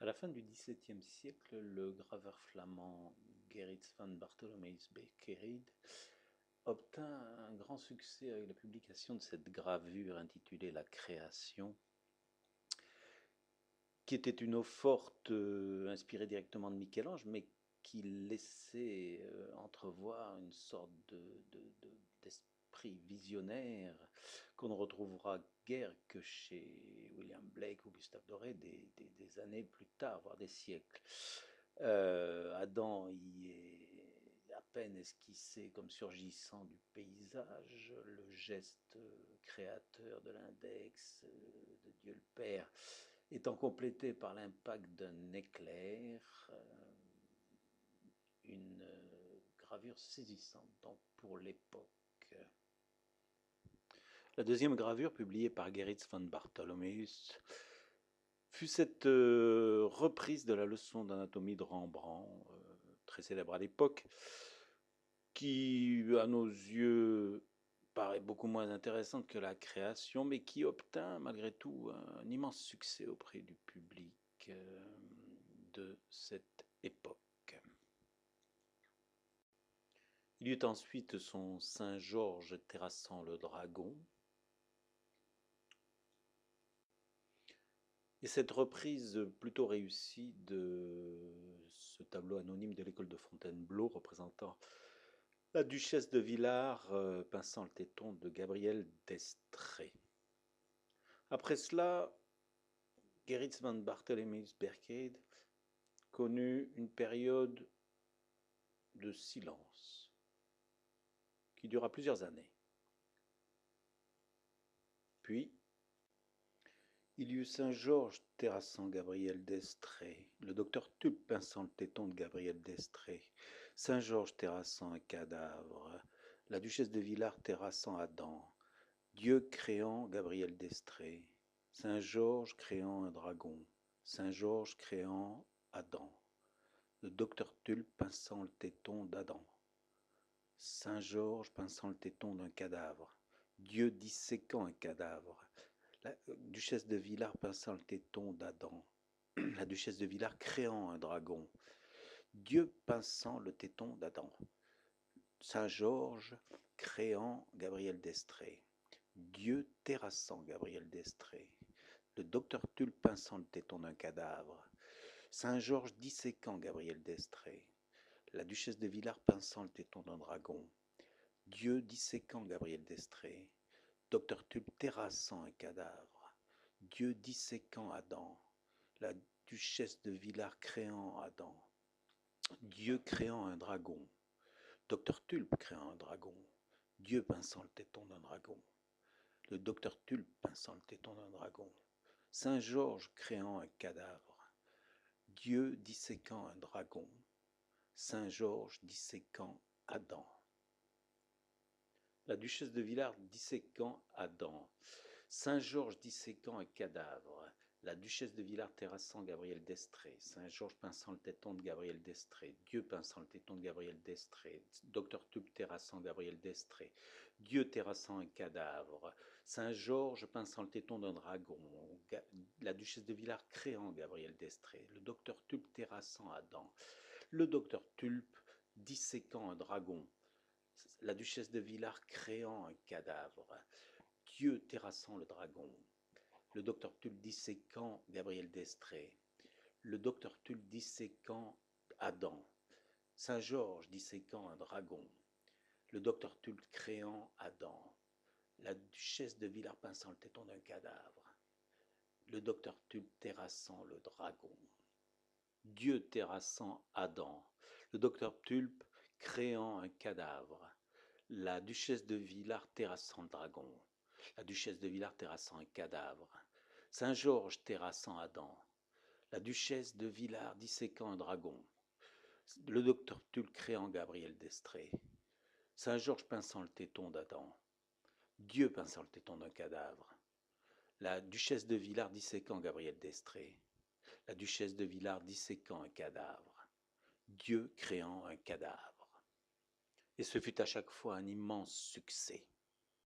À la fin du XVIIe siècle, le graveur flamand Gerrit van Bartholomeus Beckerid obtint un grand succès avec la publication de cette gravure intitulée La Création, qui était une eau-forte inspirée directement de Michel-Ange, mais qui laissait entrevoir une sorte d'esprit visionnaire qu'on ne retrouvera guère que chez William Blake ou Gustave Doré des années plus tard, voire des siècles. Adam y est à peine esquissé comme surgissant du paysage, le geste créateur de l'index de Dieu le Père étant complété par l'impact d'un éclair, une gravure saisissante donc pour l'époque. La deuxième gravure, publiée par Gerrit van Bartholomeus, fut cette reprise de la leçon d'anatomie de Rembrandt, très célèbre à l'époque, qui, à nos yeux, paraît beaucoup moins intéressante que la création, mais qui obtint malgré tout un immense succès auprès du public de cette époque. Il y eut ensuite son Saint Georges terrassant le dragon. Et cette reprise plutôt réussie de ce tableau anonyme de l'école de Fontainebleau représentant la duchesse de Villars pinçant le téton de Gabriel d'Estrées. Après cela, Gerrit van Bartholomeus Beckerid connut une période de silence qui dura plusieurs années. Puis, il y eut Saint-Georges terrassant Gabriel d'Estrées, le docteur Tulpe pinçant le téton de Gabriel d'Estrées, Saint-Georges terrassant un cadavre, la duchesse de Villars terrassant Adam, Dieu créant Gabriel d'Estrées, Saint-Georges créant un dragon, Saint-Georges créant Adam, le docteur Tulpe pinçant le téton d'Adam, Saint-Georges pinçant le téton d'un cadavre, Dieu disséquant un cadavre, la duchesse de Villars pinçant le téton d'Adam, la duchesse de Villars créant un dragon, Dieu pinçant le téton d'Adam, Saint-Georges créant Gabriel d'Estrées, Dieu terrassant Gabriel d'Estrées, le docteur Tulpe pinçant le téton d'un cadavre, Saint-Georges disséquant Gabriel d'Estrées, la duchesse de Villars pinçant le téton d'un dragon, Dieu disséquant Gabriel d'Estrées, docteur Tulpe terrassant un cadavre, Dieu disséquant Adam, la duchesse de Villars créant Adam, Dieu créant un dragon, docteur Tulpe créant un dragon, Dieu pinçant le téton d'un dragon, le docteur Tulpe pinçant le téton d'un dragon, Saint-Georges créant un cadavre, Dieu disséquant un dragon, Saint-Georges disséquant Adam. La duchesse de Villars disséquant Adam, Saint-Georges disséquant un cadavre, la duchesse de Villars terrassant Gabriel d'Estrées, Saint-Georges pinçant le téton de Gabriel d'Estrées, Dieu pinçant le téton de Gabriel d'Estrées, docteur Tulpe terrassant Gabriel d'Estrées, Dieu terrassant un cadavre, Saint-Georges pinçant le téton d'un dragon, la duchesse de Villars créant Gabriel d'Estrées, le docteur Tulpe terrassant Adam, le docteur Tulpe disséquant un dragon, la duchesse de Villars créant un cadavre, Dieu terrassant le dragon, le docteur Tulpe disséquant Gabriel d'Estrées, le docteur Tulpe disséquant Adam, Saint-Georges disséquant un dragon, le docteur Tulpe créant Adam, la duchesse de Villars pinçant le téton d'un cadavre, le docteur Tulpe terrassant le dragon, Dieu terrassant Adam, le docteur Tulpe créant un cadavre, la duchesse de Villars terrassant le dragon, la duchesse de Villars terrassant un cadavre, Saint-Georges terrassant Adam, la duchesse de Villars disséquant un dragon, le docteur Tulpe créant Gabriel d'Estrées, Saint-Georges pinçant le téton d'Adam, Dieu pinçant le téton d'un cadavre, la duchesse de Villars disséquant Gabriel d'Estrées, la duchesse de Villars disséquant un cadavre, Dieu créant un cadavre. Et ce fut à chaque fois un immense succès.